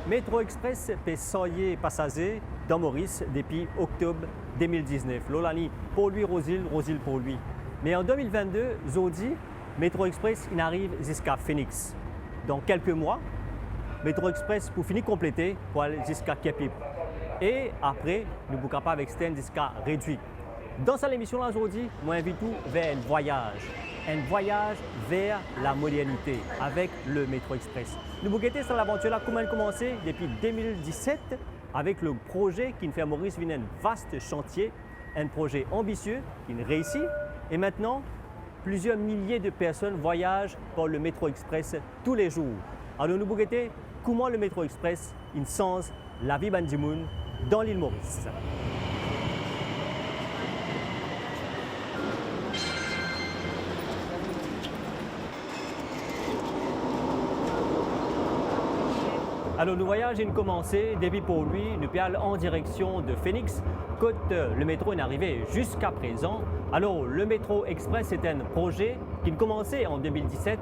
Métro Express peut soyer passagers dans Maurice depuis octobre 2019. Lolani pour lui, Rosil pour lui. Mais en 2022, Zodi, Métro Express il arrive jusqu'à Phoenix. Dans quelques mois, Métro Express pour finir compléter pour aller jusqu'à Kepip. Et après, nous sommes capables d'extendre jusqu'à réduit. Dans cette émission-là aujourd'hui, moi invite tout vers un voyage vers la modernité avec le Métro Express. Nous vous guettons sur l'aventure-là, comment elle a commencé depuis 2017 avec le projet qui nous fait Maurice un vaste chantier, un projet ambitieux qui nous réussit. Et maintenant, plusieurs milliers de personnes voyagent par le Métro Express tous les jours. Alors nous vous guettons comment le Métro Express il change la vie bandimoun dans l'île Maurice. Alors, le voyage a commencé depuis pour lui, nous allons en direction de Phoenix, côté le métro est arrivé jusqu'à présent. Alors, le Métro Express est un projet qui a commencé en 2017,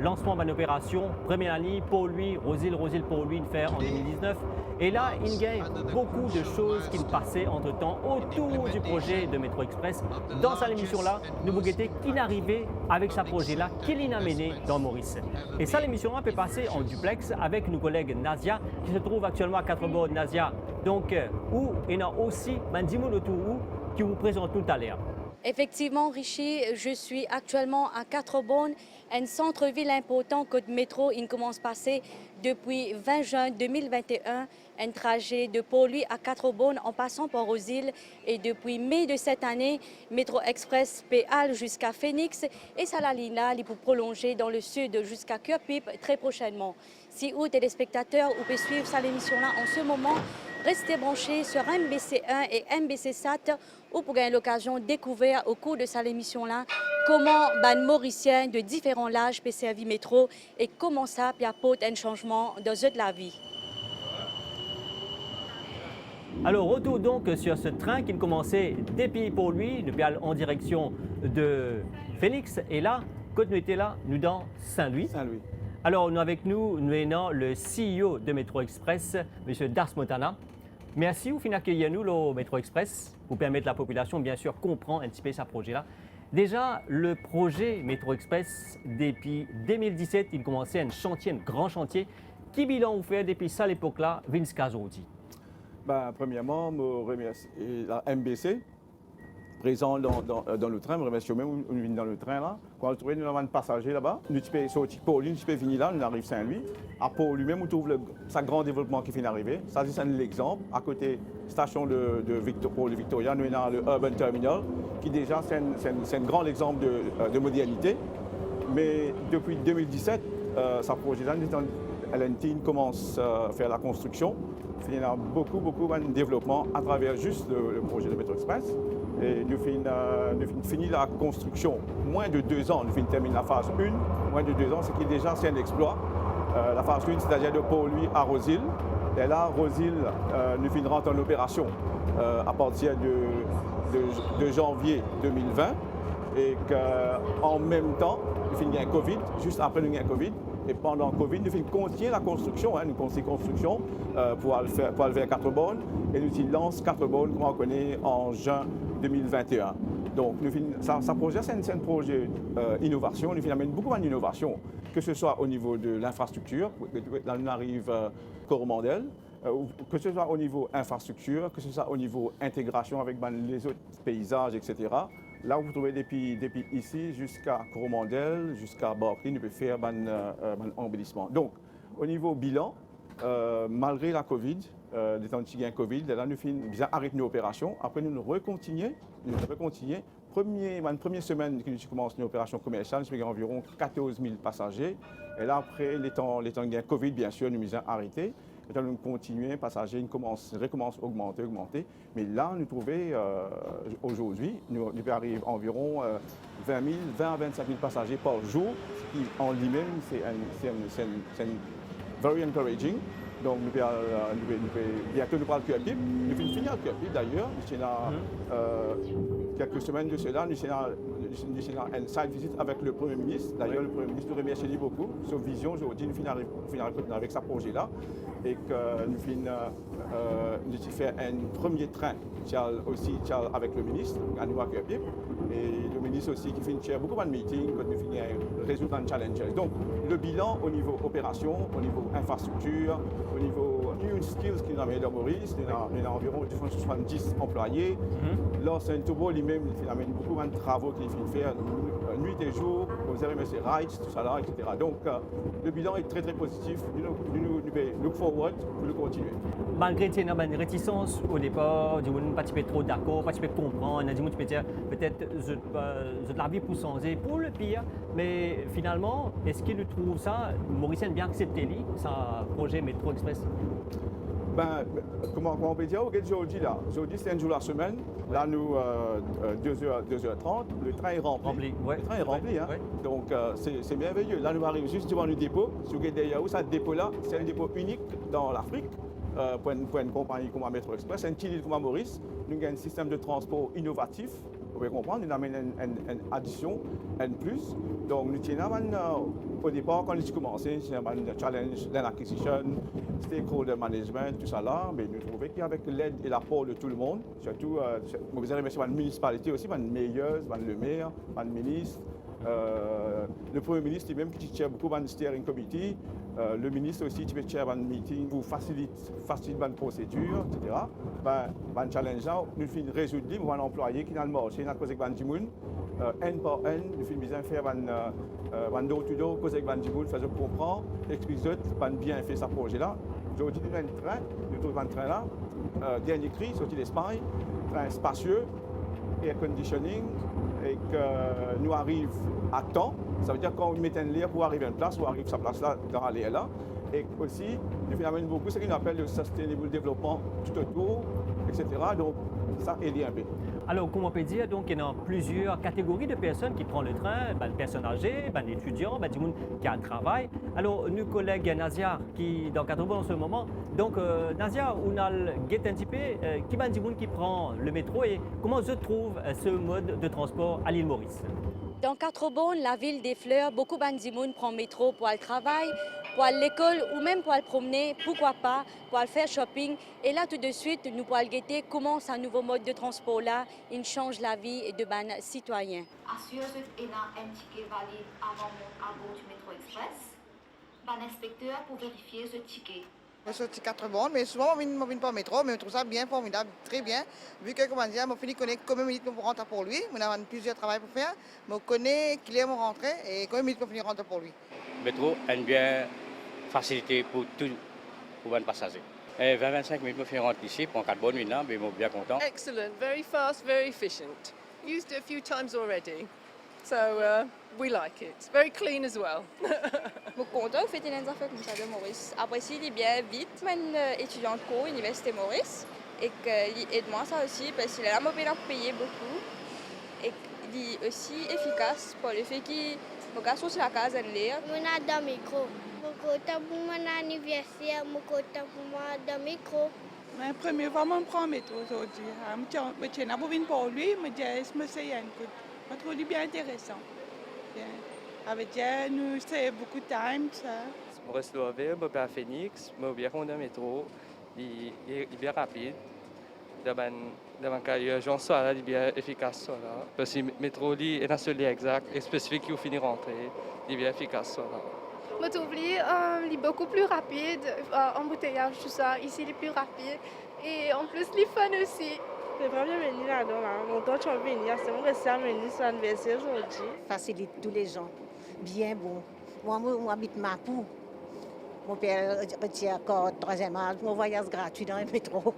lancement d'une opération, première année pour lui, Rosil pour lui, faire en 2019. Et là, il y a beaucoup de choses qui passaient entre-temps autour du projet de Métro Express. Dans cette émission-là, nous vous guettons qui est arrivé avec ce projet-là, qui l'a amené dans Maurice. Et ça, l'émission-là peut passer en duplex avec nos collègues Nadia, qui se trouve actuellement à 4 bords de Nadia. Donc, où il y a aussi Mandimoun autour où, qui vous présente tout à l'heure. Effectivement, Richie, je suis actuellement à Quatre-Bornes, un centre-ville important que le métro il commence à passer depuis 20 juin 2021, un trajet de Port-Louis à Quatre-Bornes en passant par aux îles. Et depuis mai de cette année, Métro Express péale jusqu'à Phoenix et ça la ligne là, il peut prolonger dans le sud jusqu'à Kepip très prochainement. Si vous, téléspectateurs, vous pouvez suivre cette émission-là en ce moment, restez branchés sur MBC1 et MBC7 ou pour gagner l'occasion de découvrir au cours de cette émission-là comment les Mauriciens de différents âges peuvent servir métro et comment ça peut apporter un changement dans la vie. Alors, retour donc sur ce train qui commençait depuis pour lui, nous allons en direction de Phoenix. Et là, quand nous étions là, nous dans Saint-Louis. Saint-Louis. Alors, nous avec nous, nous avons le CEO de Métro Express, M. Dars Montana. Merci vous d'accueillir nous le Métro Express pour permettre à la population, bien sûr, comprendre un petit peu ce projet-là. Déjà, le projet Métro Express, depuis 2017, il commençait un chantier, un grand chantier. Qui bilan vous fait depuis ça à l'époque-là, Vince Cazordi? Premièrement, je remercie la MBC, présent dans le train. Je remercie même dans le train là. Quand on trouve un passager là-bas, nous sommes sortis pour lui, nous sommes venus là, nous arrivons à Saint-Louis. À Port lui-même, on trouve sa grand développement qui vient d'arriver. Ça, c'est l'exemple. À côté station de Port Victoria, nous avons le Urban Terminal, qui déjà c'est un grand exemple de modernité. Mais depuis 2017, sa projet-là, LNT commence à faire la construction. Il y a beaucoup de développement à travers juste le projet de Métro Express. Et nous finissons la construction moins de 2 ans. Nous terminons la phase 1, moins de 2 ans, ce qui déjà c'est un exploit. La phase 1, c'est-à-dire de Port-Louis à Rosil. Et là, Rosil, nous finirons en opération à partir de janvier 2020. Et qu'en même temps, nous finissons un Covid, juste après nous avons un Covid. Et pendant le Covid, nous continuons la construction, nous continuons la construction pour aller vers Quatre-Bornes. Et nous lançons Quatre-Bornes, comme on connaît, en juin 2021. Donc, ça projet, c'est un projet innovation. Nous amène beaucoup d'innovation, que ce soit au niveau de l'infrastructure, là nous arrive Coromandel, que ce soit au niveau infrastructure, que ce soit au niveau intégration avec les autres paysages, etc. Là, vous trouvez depuis ici jusqu'à Coromandel, jusqu'à Barclay, nous pouvons faire un embellissement. Donc, au niveau bilan, malgré la Covid, des temps de Covid, là, nous avons arrêté nos opérations. Après, nous recontinuons. Première semaine que nous commençons nos opérations commerciales, nous avons environ 14 000 passagers. Et là, après, les temps de Covid, bien sûr, nous avons arrêté. Maintenant, nous continuons, les passagers recommencent à augmenter. Mais là, nous trouvons aujourd'hui, nous arrivons à environ 20 à 25 000 passagers par jour, ce qui en lui-même, c'est very encouraging. Donc, bientôt, nous parlons de Kepip. Nous finissons finir Kepip d'ailleurs. Quelques semaines de cela, nous une side visite avec le Premier ministre. D'ailleurs, le Premier ministre nous remercie beaucoup. Sa vision, aujourd'hui, nous finissons avec ce projet-là. Et que nous finissons fait un premier train aussi avec le ministre, à New York. Et le ministre aussi qui finit beaucoup de meetings, quand nous finissons résoudre un challenge. Donc, le bilan au niveau opération, au niveau infrastructure, au niveau new skills qu'il a mis dans Maurice, il a environ 70 employés. L'ancien Tobo lui-même, il amène beaucoup de travaux qu'il fait faire nuit et jour, aux RMS rights, tout ça là, etc. Donc, le bilan est très très positif. Nous look forward pour le continuer. Malgré une réticence au départ, du monde pas trop d'accord, pas comprendre, du monde peut dire peut-être je la vie pour changer pour le pire, mais finalement, est-ce qu'il trouve ça, Mauricien bien accepté ça projet Métro Express? Ben, comment on peut dire, aujourd'hui là, aujourd'hui c'est un jour la semaine, là nous 2h30, le train est rempli. Ouais. Le train est rempli, hein? Ouais. Donc c'est merveilleux. Là nous arrivons juste devant le dépôt, sur le derrière ce dépôt là, c'est un dépôt unique dans l'Afrique. Pour une compagnie comme Métro Express, un petit île comme Maurice, nous avons un système de transport innovatif. Vous pouvez comprendre, nous avons une addition, un plus. Donc, nous avons au départ, quand nous avons commencé, c'est un challenge d'acquisition, stakeholder management, tout ça là. Mais nous trouvons qu'avec l'aide et l'apport de tout le monde, surtout, vous avez remercié la municipalité aussi, la meilleure, le maire, le ministre. Le Premier ministre lui-même qui tient beaucoup de steering committee, le ministre aussi qui peut chair un meeting pour faciliter la procédure, etc. Un challenge là, nous finissons résoudre, nous avons un employé qui a le marché, nous avons causé avec les un par un, nous finissons faire un door-to-door, causer avec les gens, faire comprendre, expliquer bien fait ce projet là. Aujourd'hui, nous avons un train, nous trouvons un train là, dernier cri, sorti d'Espagne, train spacieux, air conditioning, et que nous arrivons à temps. Ça veut dire quand on met un lien pour arriver à une place, on arrive à sa place là, dans l'air là. Et aussi, nous amène beaucoup ce qu'on appelle le sustainable development tout autour, etc. Donc, ça aide un peu. Alors, comment on peut dire, donc, il y a plusieurs catégories de personnes qui prennent le train, des personnes âgées, des étudiants, des gens qui ont un travail. Alors, nos collègues Nazia, qui dans 80 en ce moment, donc, Nazia, on a un petit peu, qui va dire qui prend le métro et comment se trouve ce mode de transport à l'île Maurice? Dans Quatre-Bonnes, la ville des fleurs, beaucoup de gens prennent le métro pour aller travailler, pour aller à l'école ou même pour aller promener, pourquoi pas, pour aller faire shopping. Et là, tout de suite, nous pourrons guetter comment ce nouveau mode de transport-là change la vie de nos citoyens. Assurez qu'il y a un ticket valide avant à bord du métro express. L'inspecteur pour vérifier ce ticket. Je suis 4 bonnes, mais souvent on ne vient pas au métro, mais je trouve ça bien formidable, très bien. Vu que, comment dire, je finis de connaître combien de minutes pour rentrer pour lui. On a plusieurs travaux pour faire, mais je connais qu'il est rentré et combien de minutes pour finir rentrer pour lui. Le métro est bien facilité pour tous les passagers. 20-25 minutes pour finir rentrer ici, pour 4 bonnes minutes, mais je suis bien content. Excellent, very fast, very efficient. Used it a few times already, so we like it. Very clean as well. Je suis content de faire des affaires comme ça de Maurice. Après, il est bien vite. Je suis étudiant de cours à l'Université Maurice et qu'il aide-moi ça aussi parce qu'il a la mobilité pour payer beaucoup et il est aussi efficace pour le fait qu'il me sur la case et lire. Je suis dans le micro. Je suis content pour mon anniversaire. Je suis content pour moi dans le micro. La première fois, je prends le métro aujourd'hui. Je tiens à venir pour lui, je me dis, je me suis je trouve bien intéressant. Avec Dieu, nous avons beaucoup de temps. Je reste à Ville, à Phoenix, je suis bien content du métro. Il est bien rapide. Devant l'urgence, il est bien efficace. Parce que le métro est un seul exact et spécifique qui finit de rentrer. Il est bien efficace. Je trouve qu'il est beaucoup plus rapide, embouteillage, tout ça. Ici, il est plus rapide. Et en plus, il est fun aussi. Je vais bien venir là-dedans. Longtemps que je vais venir. C'est mon récit à venir sur l'anniversaire aujourd'hui. Facilite tous les gens. Bien bon. Moi, j'habite Mapou. Mon père retient encore 3e âge. Mon voyage gratuit dans le métro.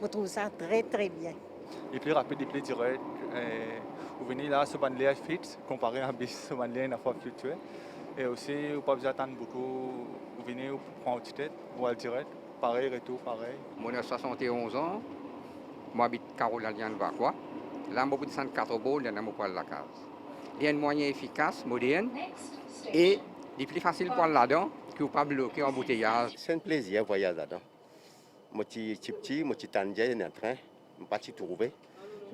Je trouve ça très, très bien. Il est plus rapide, il est plus direct. Vous venez là sur une ligne fixe, comparé à une ligne à fois fluctuée. Et aussi, vous n'avez pas besoin d'attendre beaucoup. Vous venez, vous prenez une tête, vous allez direct. Pareil, retour, pareil. Moi, j'ai 71 ans. Moi, j'habite Carole-Alliane Vacois. Là, je suis 4 boules, je suis à la case. Il y a un moyen efficace, moderne, et il est plus facile pour aller là-dedans que pas bloquer en bouteillage. C'est un plaisir de voyager là-dedans. Moi, je suis petit, je suis tangé dans le train, je ne suis pas trouvé.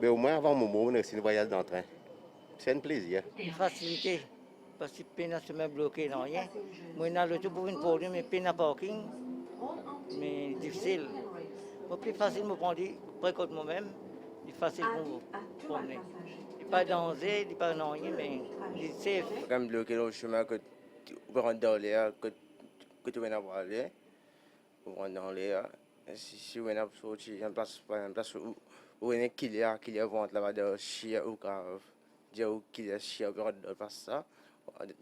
Mais au moins, avant mon mot, on a aussi un voyage dans le train. C'est un plaisir. Une facilité, parce que peine à se mettre bloqué dans rien. Moi, on a le tout pour une podium, mais peine à parking, mais difficile. Moi, plus facile, me prendre précoce moi-même, c'est facile pour me promener. Il n'y a pas de danger, il n'y a pas de rien, mais c'est safe. Quand bloqué dans le chemin, que tu peux rentrer dans l'air, que tu viens avoir l'air, tu rentres dans l'air. Si tu viens sortir, en place où on est qu'il y a ventre là-bas de chien ou grave. Dire qu'il y a chien, on peut passer ça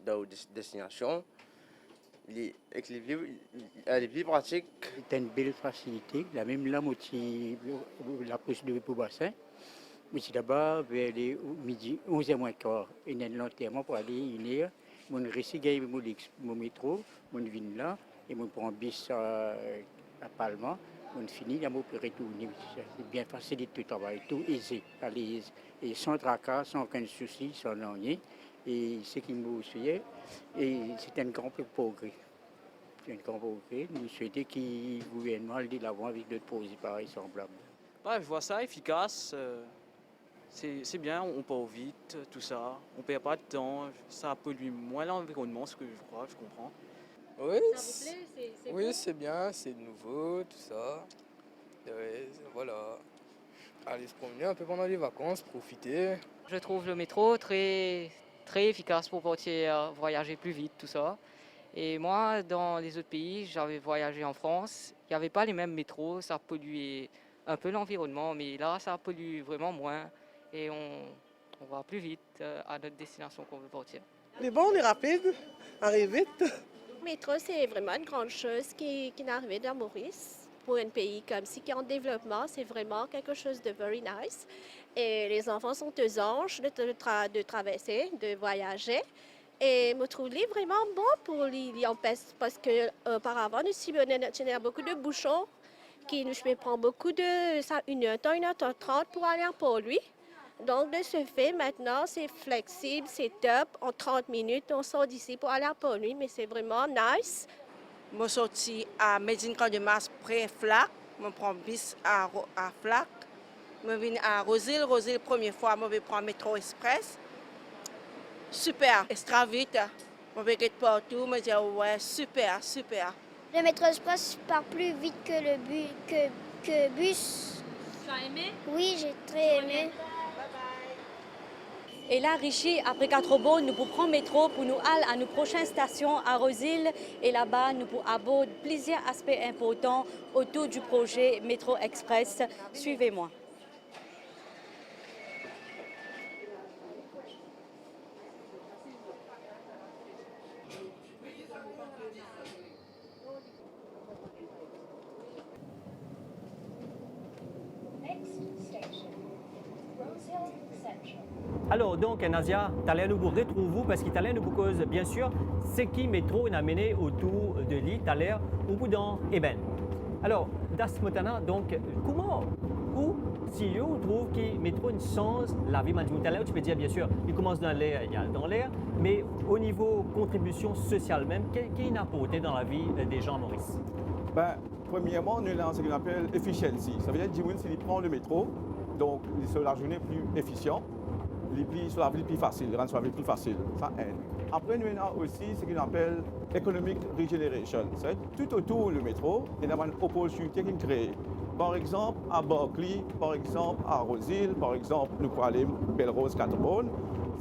dans une destination. Les plus pratiques. C'est une belle facilité. La même là, la procédure pour bassin. Mais c'est d'abord vers les midi, 11h15. Il y a un long terme pour aller une heure. Je reçois mon métro, je viens là, et je prends un bus à Palma. On finit, on peut retourner. C'est bien facilité le travail, tout aisé, à l'aise. Et sans tracas, sans aucun souci, sans rien. Et ce qui me fait, et c'est un grand progrès. C'est un grand progrès. Nous souhaitons que le gouvernement aille de l'avant avec d'autres projets pareils semblables. Ouais, je vois ça efficace. C'est bien, on part vite, tout ça. On ne perd pas de temps. Ça pollue moins l'environnement, ce que je crois, je comprends. Oui, Ça vous plaît? oui, c'est bien, c'est nouveau, tout ça. Voilà. Aller se promener un peu pendant les vacances, profiter. Je trouve le métro très efficace pour partir voyager plus vite, tout ça. Et moi, dans les autres pays, j'avais voyagé en France, il n'y avait pas les mêmes métros, ça polluait un peu l'environnement, mais là, ça pollue vraiment moins et on va plus vite à notre destination qu'on veut partir. Mais bon, on est rapide, on arrive vite. Le métro, c'est vraiment une grande chose qui est arrivée dans Maurice. Pour un pays comme ci qui est en développement, c'est vraiment quelque chose de very nice. Et les enfants sont aux anges de traverser, de voyager. Et je trouve les vraiment bon pour les empêcher parce qu'auparavant, nous subissons beaucoup de bouchons qui nous prend beaucoup de 1h30 pour aller en Port-Louis. Donc, de ce fait, maintenant, c'est flexible, c'est top. En 30 minutes, on sort d'ici pour aller à Port-Louis, mais c'est vraiment nice. Je suis sorti à Médine Camp de Mars près Flac. Je prends le bus à Flac. Je viens à Rosil. Rosil, première fois, je vais prendre le métro express. Super, extra vite. Je vais aller partout. Je me dis, ouais, super, super. Le métro express part plus vite que le bus. Tu as aimé? Oui, j'ai très aimé. Et là, Richie, après 4 bonnes, nous pouvons prendre le métro pour nous aller à nos prochaines stations à Rosil. Et là-bas, nous pouvons aborder plusieurs aspects importants autour du projet Métro Express. Suivez-moi. Alors, donc, Nadia, tu allais nous retrouver parce qu'il allait nous cause, bien sûr, ce qui métro a mené autour de l'île, tu allais au bout d'un Eben. Alors, dans ce moment donc, comment, où, si on trouve que métro une change la vie manuelle, tu peux dire, bien sûr, il commence dans l'air, il y a dans l'air, mais au niveau contribution sociale même, qu'est-ce qu'il a apporté dans la vie des gens, Maurice? Ben, premièrement, nous avons ce qu'on appelle efficiency. Ça veut dire que s'il prend le métro, donc, sur la journée plus efficient. Sur la vie plus facile, rendre la vie plus facile, ça aide. Après, nous avons aussi ce qu'on appelle economic regeneration. C'est tout autour du métro, il y a une opportunité qui est créée. Par exemple, à Berkeley, par exemple, à Rosil, par exemple, nous pouvons aller à Belrose, Caterborn.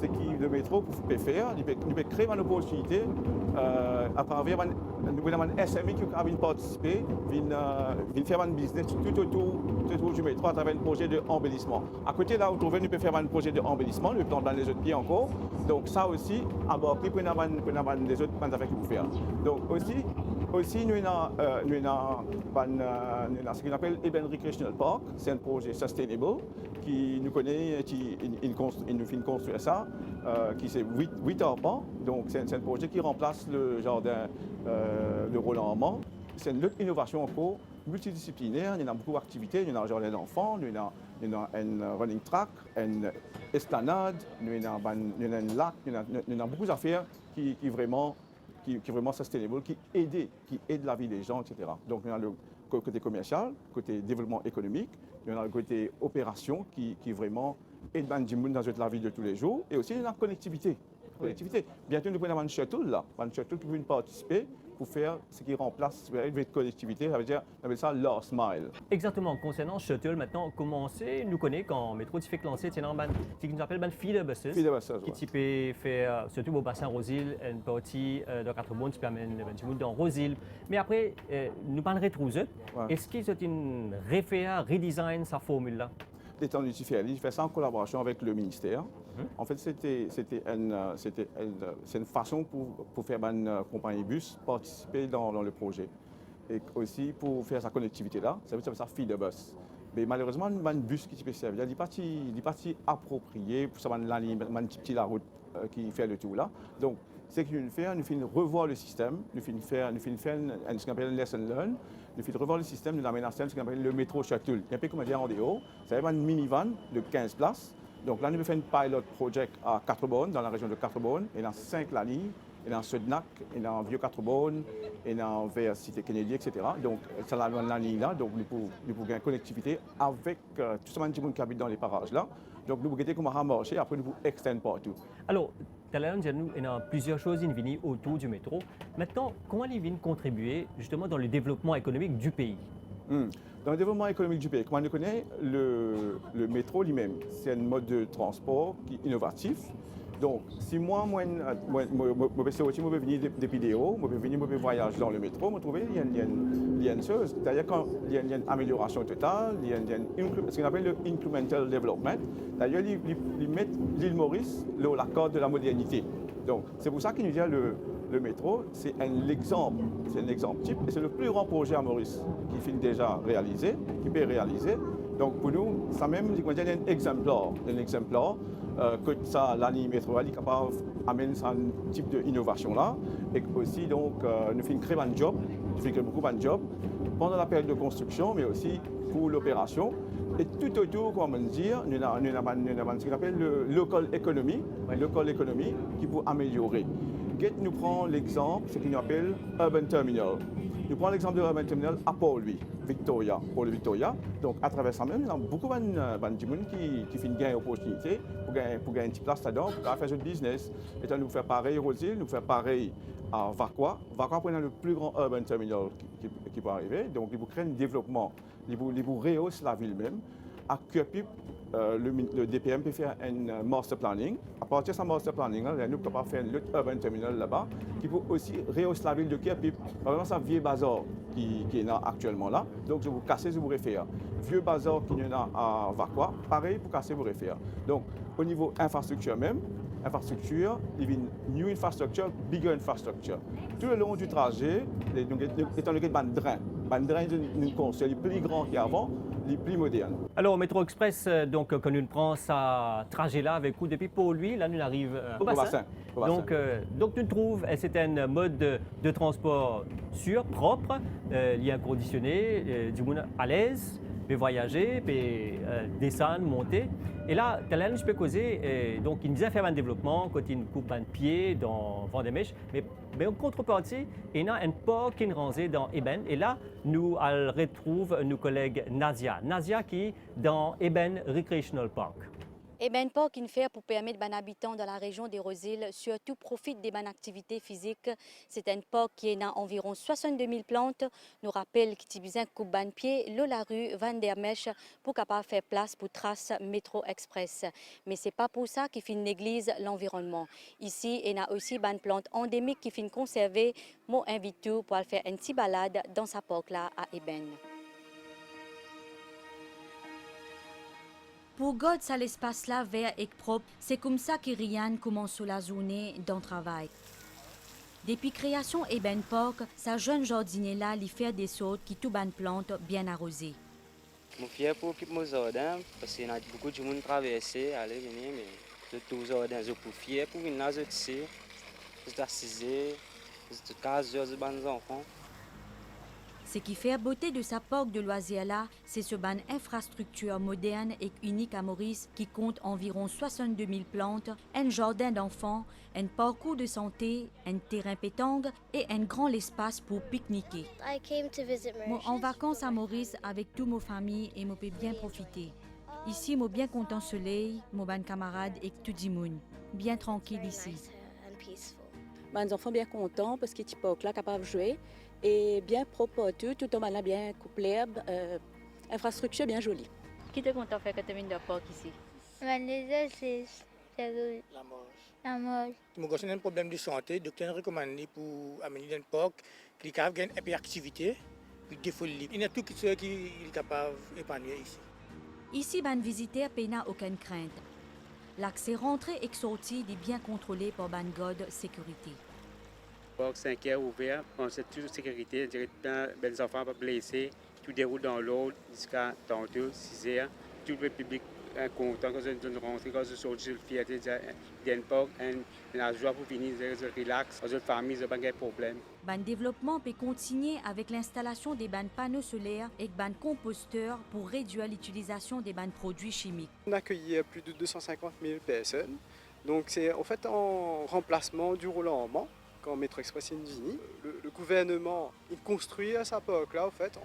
Ce que le métro peut faire, il peut créer une opportunité à travers un SME qui a participé, de faire un business tout autour du métro à travers un projet d'embellissement. À côté là, nous peut faire un projet d'embellissement, nous peut dans les autres pays encore. Donc ça aussi, à Berkeley, nous avons des autres affaires qu'il faut faire. Donc aussi nous avons ce qu'on appelle Eben Recreational Park, c'est un projet sustainable qui nous connaît, il nous fait construire ça, qui c'est 8 arpents. Donc c'est un projet qui remplace le jardin de Roland-Armand. C'est une autre innovation encore multidisciplinaire. Il y a beaucoup d'activités. Il y a un jardin d'enfants, il y a un running track, une esplanade, il y a un lac, il y a beaucoup d'affaires qui vraiment sustainable, qui aide la vie des gens, etc. Donc, il y a le côté commercial, côté développement économique, Il y a le côté opération qui vraiment aide dans la vie de tous les jours. Et aussi la connectivité. Bientôt, nous prenons un shuttle là. Un shuttle qui peut participer pour faire ce qui remplace la connectivité. Ça veut dire, on appelle ça last mile. Exactement. Concernant Shuttle, maintenant, commencer, nous connaissons quand Métro fait lancer, c'est ce qu'on appelle un feeder buses. Qui peut faire, surtout au bassin Rosil, une partie de 4 bonnes qui permet de dans Rosil. Mais après, nous parlerons de Rousset. Est-ce qu'il y a une redesign sa formule-là? L'état multifériel, il fait ça en collaboration avec le ministère. En fait, c'est une façon pour faire une compagnie bus participer dans le projet. Et aussi pour faire sa connectivité là, ça veut dire ça feeder bus. Mais malheureusement, un bus qui peut servir, il n'est pas approprié pour ça, une petite la route qui fait le tour là. Donc, ce que nous faisons revoir le système, nous faisons faire ce qu'on appelle lesson learn, nous faisons revoir le système, nous amenons à ce qu'on appelle le métro shuttle. Il y a un peu comme dire en dehors, c'est une minivan de 15 places. Donc là, nous faisons un pilot project à 4 bornes, dans la région de 4 bornes, et dans 5 lignes, et dans Sudnac, et dans Vieux 4 bornes, et dans vers Cité Kennedy, etc. Donc, c'est la ligne là, donc nous pouvons avoir une connectivité avec tout ce monde qui habite dans les parages là. Donc, nous pouvons comment marcher, après nous pouvons extendre partout. Alors, tout à l'heure, il y a plusieurs choses qui viennent autour du métro. Maintenant, comment ils viennent contribuer justement dans le développement économique du pays? Dans le développement économique du pays, comme on connaît, le métro lui-même, c'est un mode de transport qui est innovatif. Donc, si moi je vais venir depuis des hauts, je vais venir voyager dans le métro, je trouve qu'il y a une chose. D'ailleurs, quand il y a une amélioration totale, il y a ce qu'on appelle le incremental development. D'ailleurs, ils mettent l'île Maurice la corde de la modernité. Donc, c'est pour ça qu'ils nous disent le métro, c'est un exemple type, et c'est le plus grand projet à Maurice qui finit déjà réalisé, qui peut réaliser. Donc pour nous, ça même, c'est un exemplaire que ça, la ligne métro est capable d'amener ce type d'innovation là, et aussi donc nous faisons créer un job, beaucoup de jobs pendant la période de construction, mais aussi pour l'opération. Et tout autour, comment dire, nous avons ce qu'on appelle le local economy, qui peut améliorer. Nous prenons l'exemple, ce qu'on appelle Urban Terminal. Nous prenons l'exemple de Urban Terminal à Port-Louis, Victoria. Donc, à travers ça même, il y a beaucoup de gens qui font gagner opportunité pour gagner une petite place là-dedans, pour faire du business. Et nous faisons pareil à Rosil, nous faisons pareil à Vaqua. Vaqua est le plus grand Urban Terminal qui peut arriver. Donc, il faut créer un développement, il faut rehausser la ville même. À Cuapip, le DPM peut faire un master planning. À partir de ce master planning, nous sommes capables de faire un urban terminal là-bas qui peut aussi rehausser la ville de Cuapip. Par exemple, c'est Vieux Bazar qui est là actuellement là. Donc, je vous casser, je vous réfère. Vieux Bazar qui est là à Vaqua, pareil pour casser, vous réfère. Donc, au niveau infrastructure même, il y a une new infrastructure, bigger infrastructure. Tout le long du trajet, étant donné que le drain est construit plus grand qu'avant, les plus modernes. Alors, Métro Express, donc, quand nous prenons ce trajet-là avec vous depuis Port-Louis, là, nous arrivons au bassin. Donc, nous trouvons que c'est un mode de transport sûr, propre, lien conditionné, du monde à l'aise, peut voyager, peut descendre, monter. Et là, je peux causer, donc il nous a fait un développement quand il coupe un pied dans Vendémèche, mais en contrepartie, il y a un port qui est rangé dans Eben. Et là, nous retrouvons nos collègues Nadia. Nadia qui est dans Eben Recreational Park. Eben Park est fait pour permettre aux habitants de la région des Rosilles surtout profiter des bonnes activités physiques. C'est un parc qui a environ 62 000 plantes. Nous rappelle qu'il y a besoin de couper un pied la rue Vandermesch pour capable faire place pour trace Métro Express. Mais ce n'est pas pour ça qu'il fait néglige l'environnement. Ici, il y a aussi des plantes endémiques qui finissent conservées. Moi, invite tout pour aller faire une petite balade dans sa parc là à Eben. Pour garder ça l'espace là vert et propre, c'est comme ça que Ryan commence la journée dans le travail. Depuis création Eben Park, sa jeune jardinier là lui fait des sortes qui tout bonnes plantes bien arrosées. Je suis fier pour l'équipe de mon jardin parce qu'il y a beaucoup de monde traversé, aller venir, mais tout le jardin, je suis fier pour venir là, je sais, je suis assisé, je suis casé, je suis enfants. Ce qui fait la beauté de sa parc de loisirs là, c'est ce ban infrastructure moderne et unique à Maurice qui compte environ 62 000 plantes, un jardin d'enfants, un parcours de santé, un terrain pétanque et un grand espace pour pique-niquer. Moi en vacances à Maurice avec toute ma famille et moi peux bien profiter. Ici, moi bien content soleil, mon ban camarade et tout le monde. Bien tranquille ici. Les enfants bien contents parce qu'ils sont là capables de jouer et bien propre tout en malin bien couplé, infrastructure bien jolie. Qui est content de faire que tu viennes de parc ici? L'exercice, la marche. Si un problème de santé, le docteur recommande pour amener dans le parc qu'il y ait une hyperactivité, puis des folies. Il y a tout ce qui est capable d'épanouir ici. Ici, ban visiteurs n'a aucune crainte. L'accès rentrée et sortie est bien contrôlé par ban garde sécurité. Le parc 5 heures ouvert, on sait toujours sécurité, directement, les enfants pas blessés, tout déroule dans l'eau jusqu'à tantôt 6 heures. Tout le public est content quand ils rentrent, quand ils sortent, ils fierté d'un parc, la joie pour venir, ils relax, les familles, ils n'ont pas de problème. Ban développement peut continuer avec l'installation des ban panneaux solaires et ban composteurs pour réduire l'utilisation des ban produits chimiques. On a accueilli plus de 250 000 personnes, donc c'est en fait en remplacement du roulant en Mans. Quand Métro Express est fini, le gouvernement il construit sa parc là en fait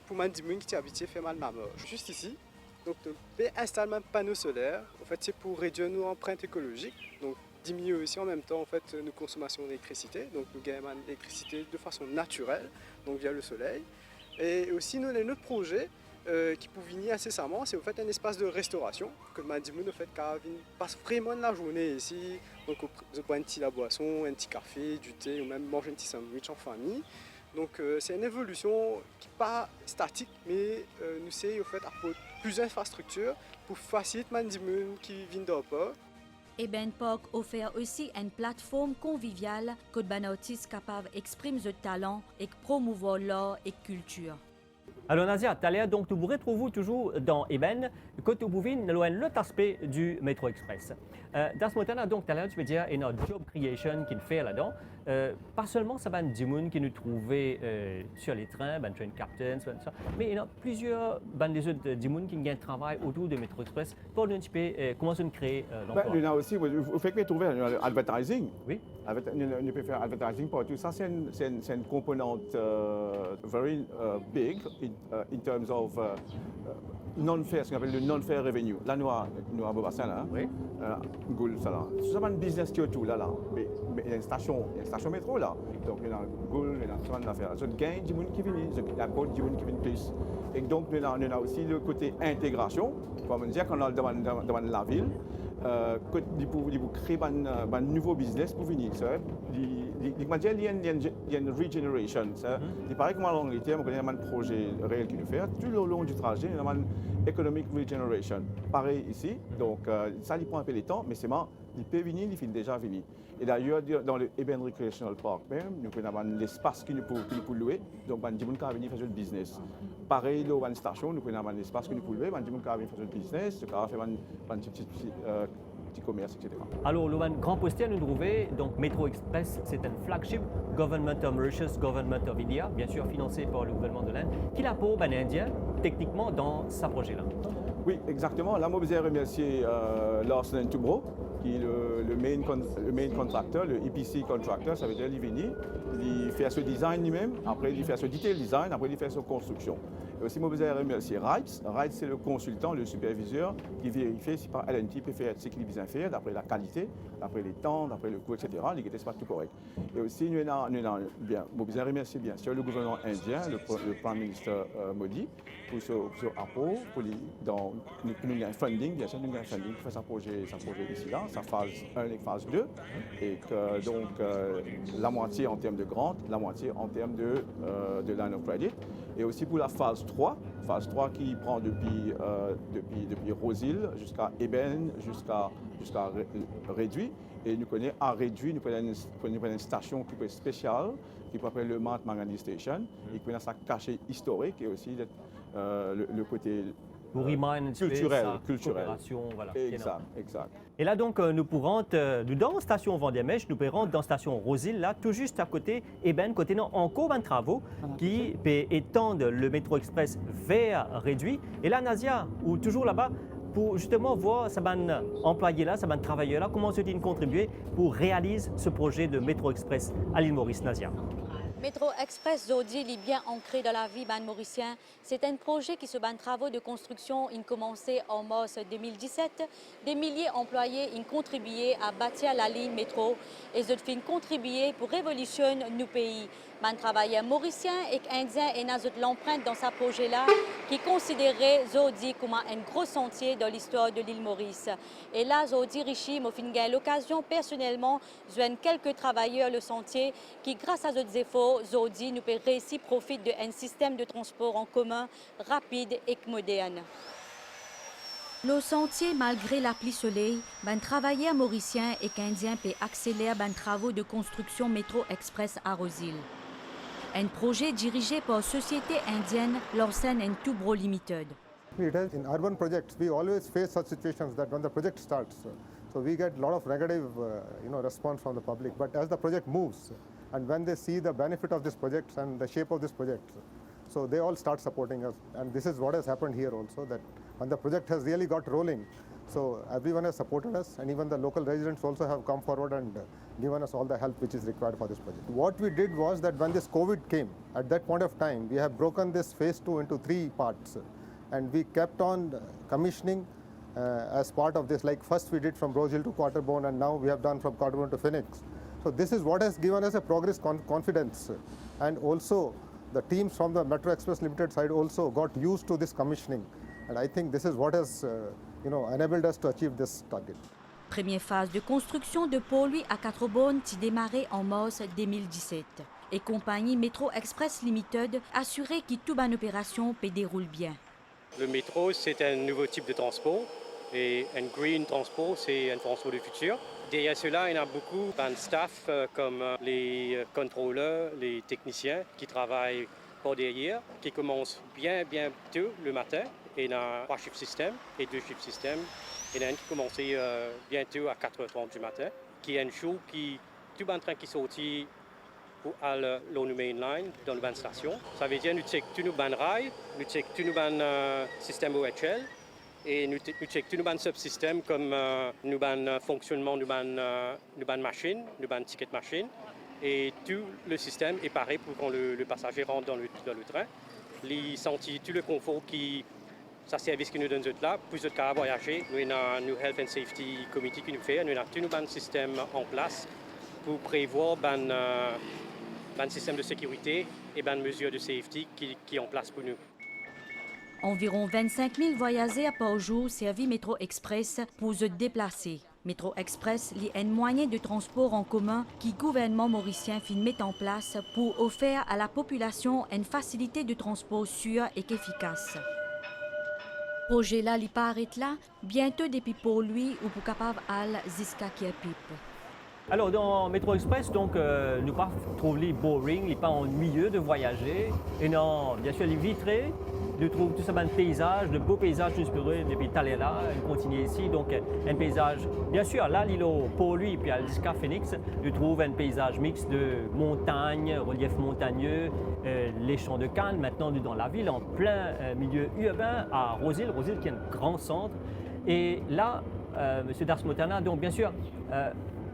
pour les gens qui habitent fait mal ma mort. Juste ici, donc on installe un panneau solaire. En fait c'est pour réduire nos empreintes écologiques, donc diminuer aussi en même temps en fait nos consommations d'électricité. Donc nous gagnons l'électricité de façon naturelle, donc via le soleil. Et aussi nous avons notre projet qui peut venir incessamment, c'est en fait un espace de restauration que Mandimoun en fait passe vraiment la journée ici. Donc on prend un petit la boisson, un petit café, du thé ou même manger un petit sandwich en famille. Donc c'est une évolution qui n'est pas statique, mais nous essayons en fait apporter plus d'infrastructures pour faciliter Mandimoun qui viennent d'Europe. Et Ben Park offre aussi une plateforme conviviale que les artistes capables d'exprimer leur talent et de promouvoir l'art et la culture. Alors Nadia, tout à l'heure, donc, vous retrouvez toujours dans Eben, quand vous venez de l'autre aspect du Métro Express. Dans ce moment-là, donc, tout à l'heure, tu veux dire, il y a une job creation qui fait là-dedans. Pas seulement ça va du monde qui nous trouvait sur les trains, ben train captains, ça, mais il y a plusieurs des autres du monde qui ont un travail autour du Métro Express pour nous comment on crée l'emploi. Il y a aussi, vous faites que trouver advertising. Oui. On peut faire advertising partout. Ça, c'est une composante very big in terms of non-fair, ce qu'on appelle le non-fair revenue. Là, nous avons bassin là. Oui. Goul, ça là. C'est un business qui est tout là. Mais il y a une station métro là. Donc il y a Goul, il y a une grande affaire. Il y a gain du monde qui vient, il y a beaucoup de monde qui vient plus. Et donc nous avons aussi le côté intégration. Comme on dit, quand on est dans la ville, pour créer un nouveau business pour venir. Il y a une regeneration. Il paraît que en Angleterre, on a un projet réel qui nous fait. Tout le long du trajet, il y a une economic regeneration. Pareil ici. Donc ça, il prend un peu de temps, mais c'est marrant. Il peut venir, il finit déjà venir. Et d'ailleurs, dans le Eben Recreational Park même, nous avons l'espace qui nous peut louer. Donc, il y a des gens qui viennent faire du business. Pareil, dans la station, nous avons l'espace qui nous peut louer. Il y a des gens qui viennent faire du business, qui viennent faire un petit commerce, etc. Alors, le grand postier nous trouvait, donc Métro Express, c'est un flagship Government of Mauritius, Government of India, bien sûr financé par le gouvernement de l'Inde, qui l'a pour un Indien, techniquement, dans sa projet-là. Oui, exactement. Là, je voudrais remercier Larsen & Toubro, qui est le main contractor, le EPC contractor, ça veut dire qu'il vient, il fait ce design lui-même, après il fait ce detail design, après il fait sa construction. Et aussi, je voudrais remercier Wright. Wright, c'est le consultant, le superviseur, qui vérifie si par LNT peut faire ce qu'il a fait, d'après la qualité, d'après les temps, d'après le coût, etc. Il n'était pas tout correct. Et aussi, je voudrais remercier bien sûr le gouvernement indien, le Prime Minister Modi, pour ce apport, pour nous avons un funding, bien sûr, nous avons un funding pour faire sa projet ici, là, sa phase 1 et phase 2, et que donc la moitié en termes de grant, la moitié en termes de line of credit, et aussi pour la phase 3 qui prend depuis Rosehill jusqu'à Eben, jusqu'à Réduit, et nous connaissons à Réduit, nous connaissons une station qui est spéciale, qui s'appelle le Mount Manganese Station, et qui a sa cachée historique, et aussi le côté Pour remind un petit peu culturel, sa culturel. coopération, voilà. Exact. Et là, donc, nous pourrons, dans la station Vendémèche, nous pourrons dans la station Rosil, là, tout juste à côté, et ben, côté non, encore un travaux qui peut étendre le métro express vers réduit. Et là, Nazia, ou toujours là-bas, pour justement voir ça ban employé là, ça ban travailleur là, comment se contribuer pour réaliser ce projet de métro express à l'île Maurice, Nazia. Métro Express Zodi est bien ancré dans la vie ban mauricien. C'est un projet qui se ban travaux de construction ont commencé en mars 2017. Des milliers d'employés ont contribué à bâtir la ligne métro et ont fait contribuer pour révolutionner nos pays. Man travailleurs mauriciens et indiens et n'ajoute l'empreinte dans ce projet-là qui considérait Zodi comme un gros sentier dans l'histoire de l'île Maurice. Et là, Zodi Richi m'a fait l'occasion personnellement de joindre quelques travailleurs le sentier qui, grâce à nos efforts, Zodi nous peut réussir profite d'un système de transport en commun rapide et moderne. Le sentier, malgré la pluie soleil, ben travailleurs mauriciens et indiens peut accélérer ben travaux de construction métro express à Rosil. Un projet dirigé par société indienne Lawson & Toubro Limited. In urban projects, we always face such situations that when the project starts, so we get a lot of negative, response from the public. But as the project moves, and when they see the benefit of this project and the shape of this project, so they all start supporting us. And this is what has happened here also, that when the project has really got rolling, so everyone has supported us, and even the local residents also have come forward and given us all the help which is required for this project. What we did was that when this COVID came, at that point of time, we have broken this phase 2 into 3 parts. And we kept on commissioning as part of this. Like first we did from Rose Hill to Quarterbone, and now we have done from Quarterbone to Phoenix. So this is what has given us a progress confidence. And also the teams from the Metro Express Limited side also got used to this commissioning. And I think this is what has enabled us to achieve this target. Première phase de construction de pôle à Quarterbone qui démarrait en mars 2017. Et compagnie Metro Express Limited assurait que toute bonne opération peut déroule bien. Le métro, c'est un nouveau type de transport et un green transport, c'est un transport du futur. Derrière cela, il y a beaucoup de staff comme les contrôleurs, les techniciens qui travaillent par derrière, qui commencent bien tôt le matin. Il y a 3 shift systèmes et 2 shift systèmes. Il y en a un qui commence bientôt à 4h30 du matin, qui est un show qui tout un train qui sortit pour aller dans le main line, dans la station. Ça veut dire que nous checkons tous nos bandes rails, nous checkons tous nos systèmes OHL et nous checkons tous nos subsystèmes comme nos fonctionnement de nos machines, nos ticket machines. Et tout le système est pareil pour quand le passager rentre dans le train. Il sentit tout le confort qui ça service qui nous donne là, plus de cas à voyager. Nous avons un Health and Safety Committee qui nous fait, nous avons tous nos systèmes en place pour prévoir un système de sécurité et une mesure de safety qui est en place pour nous. Environ 25 000 voyageurs par jour servis Métro Express pour se déplacer. Métro Express est un moyen de transport en commun que le gouvernement mauricien met en place pour offrir à la population une facilité de transport sûre et efficace. Le projet là, il arrête là, bientôt depuis pour lui ou pour capable aller jusqu'à Kierpip. Alors, dans Métro Express, donc, nous pas trouver boring, il pas ennuyeux de voyager. Et non, bien sûr, les vitrés, nous trouvons tout ça un paysage, de beaux paysages inspirés depuis Talela, nous continuons ici. Donc, un paysage, bien sûr, là, l'îlot pour lui, puis à jusqu'à Phoenix, nous trouvons un paysage mixte de montagnes, relief montagneux, les champs de canne. Maintenant, nous dans la ville, en plein milieu urbain, à Rosil qui est un grand centre. Et là, M. Darsmotana, donc, bien sûr,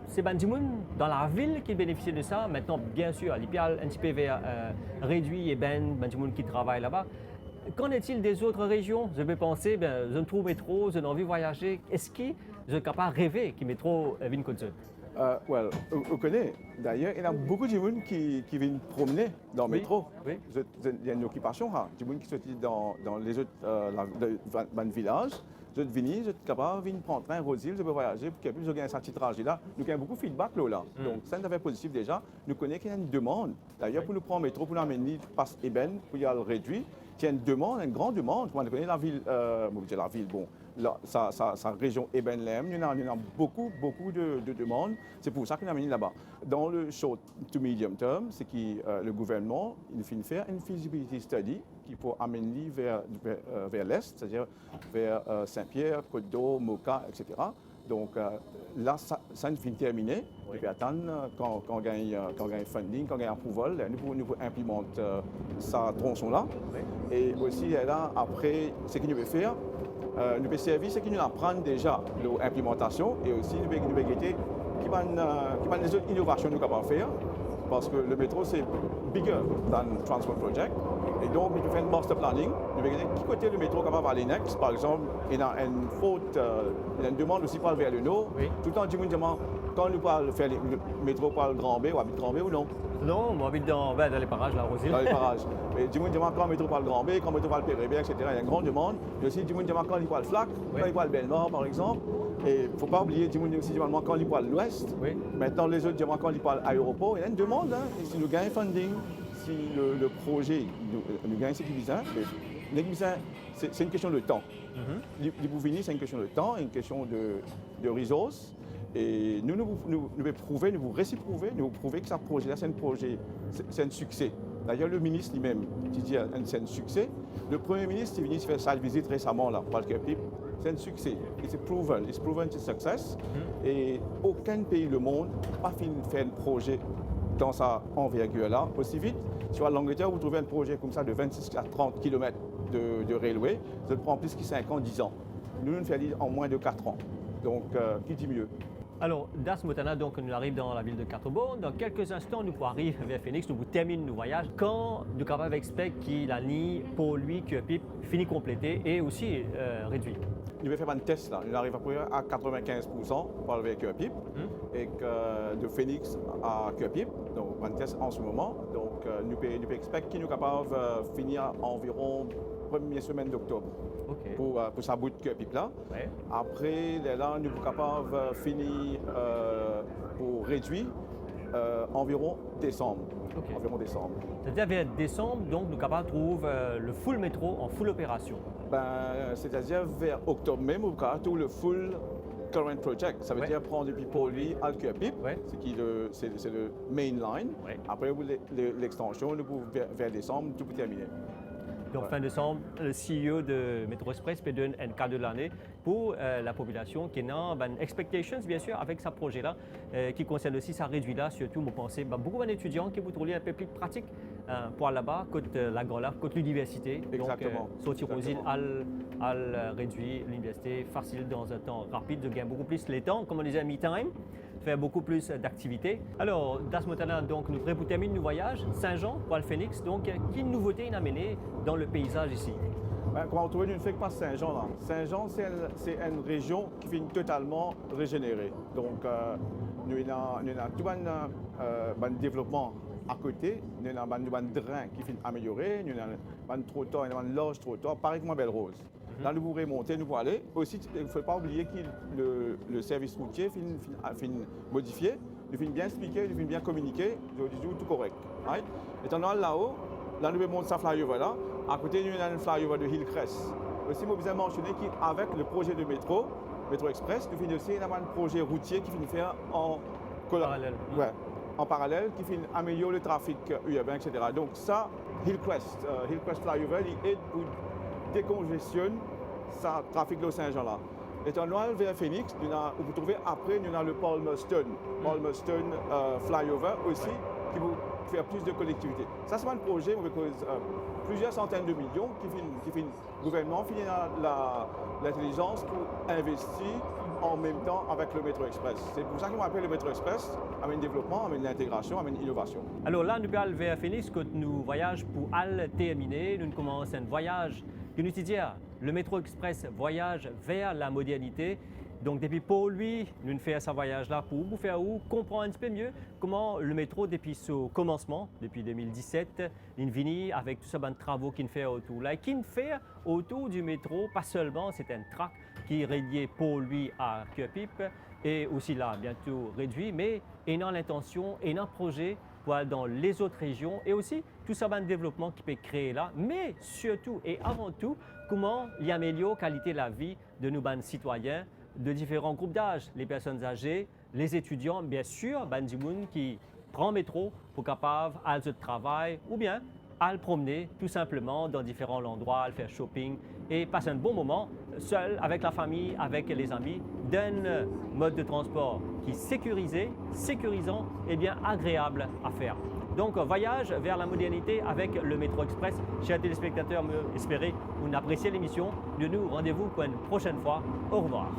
c'est Bandimoun dans la ville qui bénéficie de ça. Maintenant, bien sûr, l'IPIAL un petit peu réduit et Bandimoun qui travaille là-bas. Qu'en est-il des autres régions? Je vais penser, je ne trouve métro, je n'ai envie de voyager. Est-ce que je suis capable de rêver que métro vienne comme ça? On connaît. D'ailleurs, il y a beaucoup de gens qui viennent promener dans le métro. Oui. Il y a une occupation, des gens qui sont dans les autres villages. Je viens, je suis capable de prendre un train, Rosil, je peux voyager, pour qu'il y ait plus de satitrage. Là, nous avons beaucoup de feedback là. Donc, ça, c'est positif déjà. Nous connaissons qu'il y a une demande. D'ailleurs, pour nous prendre le métro, pour l'amener passe Eben, pour y aller réduit. il y a une demande, une grande demande. On connaît la ville, la ville, bon, sa région Ebenlem, il y en a beaucoup de demandes. C'est pour ça qu'on a mis là-bas. Dans le short to medium term, c'est que le gouvernement, il finit faire une feasibility study qui peut amener vers l'est, c'est-à-dire vers Saint-Pierre, Côte-d'Or, Moka, etc. Donc là, ça ne finit terminé. Oui. Et puis attendre quand on gagne funding, quand on gagne approval, nous pouvons implémenter sa tronçon-là. Oui. Et aussi, là, après, ce qu'il nous veut faire, nous pouvons servir ce qu'il nous apprend déjà, l'implémentation, et aussi nous pouvons guetter qui va les autres innovations nous capables de faire. Parce que le métro, c'est bigger than transport project. Et donc, nous faisons un master planning. Nous regardons qui côté le métro capable d'aller next. Par exemple, il y a une faute, il y a une demande aussi pour aller vers le nord. Oui. Tout le temps, du monde quand nous parlons faire le métro par le Grand B, on habite Grand B ou non? Non, on habite dans les parages, là, Rosile. Dans les parages. Et du monde demande quand le métro par le Grand B, quand le métro par le Pérébé, etc. Il y a une grande demande. Et aussi, du monde demande quand il parle le Flac, oui. Quand il parle le Belmort, par exemple. Et il ne faut pas oublier, du monde aussi demande quand il parle l'Ouest. Oui. Maintenant, les autres demandent quand il parle aéroport. Il y a une demande, hein. Et si nous gagnons funding, si le projet nous gagne ce qu'il vise, c'est une question de temps. Les Bouvigny, c'est une question de temps, une question de ressources. Et nous pouvons prouver, nous réciprouver, nous prouver que ce projet-là, c'est un succès. D'ailleurs, le ministre lui-même, qui dit que c'est un succès. Le Premier ministre, il est venu faire sa visite récemment, là, par le Cap-Pip. C'est un succès. It's proven to success. Et aucun pays du monde n'a pas fini de faire un projet dans sa envergure-là aussi vite. Sur l'Angleterre, vous trouvez un projet comme ça de 26 à 30 km de railway. Ça prend plus que 5 ans, 10 ans. Nous, nous le faisons en moins de 4 ans. Donc, qui dit mieux? Alors, Das Motana, donc, nous arrivons dans la ville de Cartobone. Dans quelques instants, nous arrivons vers Phoenix, nous terminons nos voyages. Quand nous sommes capables d'expliquer que la ligne pour lui, que PIP, finit complétée et aussi réduite. Nous allons faire un test là. Nous arrivons à 95% pour aller avec PIP et de Phoenix à PIP. Donc, un test en ce moment. Donc, nous pouvons expecter qu'il nous capable de finir environ première semaine d'octobre. Okay. Pour sa bout de PIP là. Ouais. Après, là, nous sommes capables de finir pour réduire environ décembre. Okay. Environ décembre. C'est-à-dire vers décembre, donc nous sommes capables de trouver le full métro en full opération. C'est-à-dire vers octobre même, nous avons tout le full current project. Ça veut dire prendre depuis Port-Louis à PIP, c'est le main line. Ouais. Après, l'extension, nous pouvons vers décembre, tout peut terminer. Donc, fin décembre, le CEO de Metro Express peut donner un cadeau de l'année pour la population qui a une expectations, bien sûr, avec ce projet-là, qui concerne aussi sa réduite-là, surtout, vous pensez, beaucoup d'étudiants qui vous trouvent un peu plus pratique pour là-bas, côté la Grande, côté l'université. Exactement. Donc, sortir aux îles, à réduire l'université facile dans un temps rapide, de gagner beaucoup plus les temps, comme on disait, me-time. Faire beaucoup plus d'activités. Alors, Das Motana, donc, nous pour terminer nos voyages. Saint-Jean, pour le Phoenix, donc, quelle nouveauté a amené dans le paysage ici? Quand on trouve une fait pas Saint-Jean, là. Saint-Jean, c'est une région qui finit totalement régénérée. Donc, nous avons tout un développement à côté, nous avons un drain qui finit amélioré, nous avons un trottoir, nous avons un large trottoir, pareil comme Belle-Rose. Là, nous pouvons remonter, nous pouvons aller. Aussi, il ne faut pas oublier que le service routier finit modifié, il finit bien expliquer, il finit bien communiquer, tout correct. Right? Étant là-haut, là, nous pouvons monter sa flyover là. À côté, nous avons une flyover de Hillcrest. Aussi, il faut bien mentionner qu'avec le projet de métro Express, nous finissons aussi un projet routier qui finit faire en parallèle. Ouais, en parallèle, qui finit améliorer le trafic urbain, etc. Donc ça, Hillcrest flyover, il aide pour décongestionner ce trafic de Saint-Jean là. Étant loin vers Phoenix, vous trouvez après, nous avons le Palmerston flyover aussi, qui vous faire plus de collectivité. Ça, c'est un projet où plusieurs centaines de millions qui finit le gouvernement finit l'intelligence pour investir en même temps avec le Metro Express. C'est pour ça qu'on appelle le Metro Express, amène développement, amène l'intégration, amène l'innovation. Alors là, nous allons vers Phoenix, quand nous voyageons pour aller terminer, nous commençons un voyage que nous disons, le Metro Express voyage vers la modernité. Donc, depuis pour lui, nous faisons ce voyage-là pour vous faire comprendre un petit peu mieux comment le métro, depuis son commencement, depuis 2017, il vient avec tous ces travaux qu'il fait autour. Là, qu'il fait autour du métro, pas seulement, c'est un track qui est relié pour lui à PIP et aussi là, bientôt réduit, mais il a l'intention et un projet pour aller dans les autres régions et aussi tout ça va un développement qui peut créer là, mais surtout et avant tout, comment il améliore la qualité de la vie de nos citoyens de différents groupes d'âge, les personnes âgées, les étudiants, bien sûr, du monde qui prend le métro pour capable aller au travail ou bien à le promener tout simplement dans différents endroits, à faire shopping et passer un bon moment seul, avec la famille, avec les amis, d'un mode de transport qui est sécurisé, sécurisant et bien agréable à faire. Donc, voyage vers la modernité avec le Métro Express. Chers téléspectateurs, espérez que vous appréciez l'émission. De nous, rendez-vous pour une prochaine fois. Au revoir.